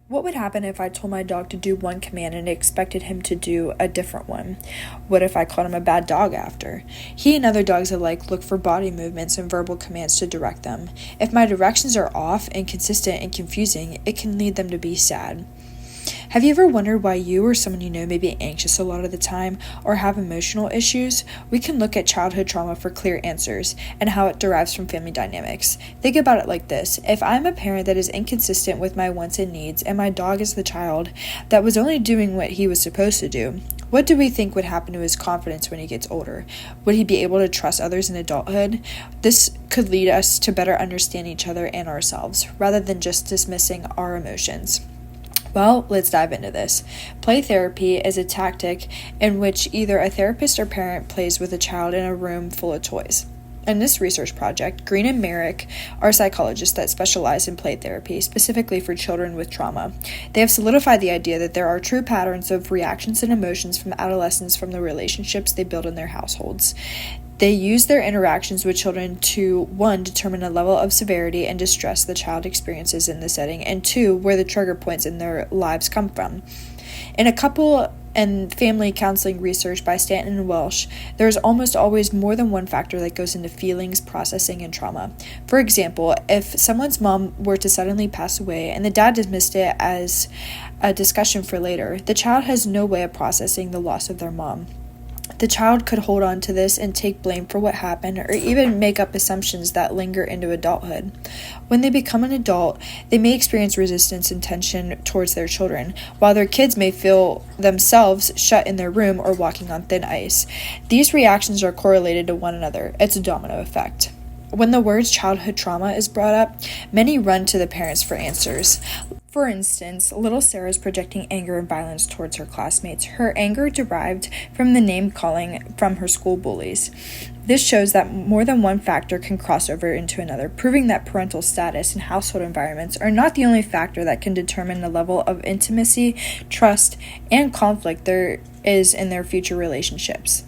What would happen if I told my dog to do one command and expected him to do a different one? What if I called him a bad dog after? He and other dogs alike look for body movements and verbal commands to direct them. If my directions are off, inconsistent, and confusing, it can lead them to be sad. Have you ever wondered why you or someone you know may be anxious a lot of the time or have emotional issues? We can look at childhood trauma for clear answers and how it derives from family dynamics. Think about it like this. If I'm a parent that is inconsistent with my wants and needs and my dog is the child that was only doing what he was supposed to do, what do we think would happen to his confidence when he gets older? Would he be able to trust others in adulthood? This could lead us to better understand each other and ourselves, rather than just dismissing our emotions. Well, let's dive into this. Play therapy is a tactic in which either a therapist or parent plays with a child in a room full of toys. In this research project, Green and Merrick are psychologists that specialize in play therapy, specifically for children with trauma. They have solidified the idea that there are true patterns of reactions and emotions from adolescents from the relationships they build in their households. They use their interactions with children to, 1, determine a level of severity and distress the child experiences in the setting, and 2, where the trigger points in their lives come from. In a couple and family counseling research by Stanton and Welsh, there is almost always more than one factor that goes into feelings, processing, and trauma. For example, if someone's mom were to suddenly pass away and the dad dismissed it as a discussion for later, the child has no way of processing the loss of their mom. The child could hold on to this and take blame for what happened, or even make up assumptions that linger into adulthood. When they become an adult, they may experience resistance and tension towards their children, while their kids may feel themselves shut in their room or walking on thin ice. These reactions are correlated to one another. It's a domino effect. When the words childhood trauma is brought up, many run to the parents for answers. For instance, little Sarah's projecting anger and violence towards her classmates. Her anger derived from the name-calling from her school bullies. This shows that more than one factor can cross over into another, proving that parental status and household environments are not the only factor that can determine the level of intimacy, trust, and conflict there is in their future relationships.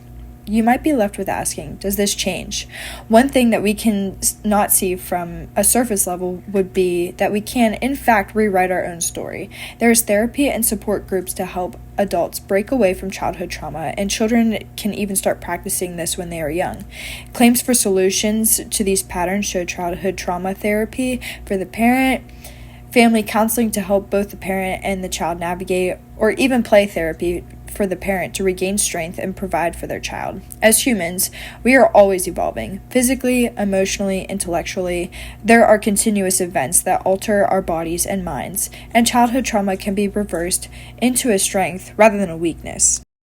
You might be left with asking, does this change? One thing that we can not see from a surface level would be that we can, in fact, rewrite our own story. There is therapy and support groups to help adults break away from childhood trauma, and children can even start practicing this when they are young. Claims for solutions to these patterns show childhood trauma therapy for the parent, family counseling to help both the parent and the child navigate, or even play therapy for the parent to regain strength and provide for their child. As humans, we are always evolving. Physically, emotionally, intellectually, there are continuous events that alter our bodies and minds, and childhood trauma can be reversed into a strength rather than a weakness.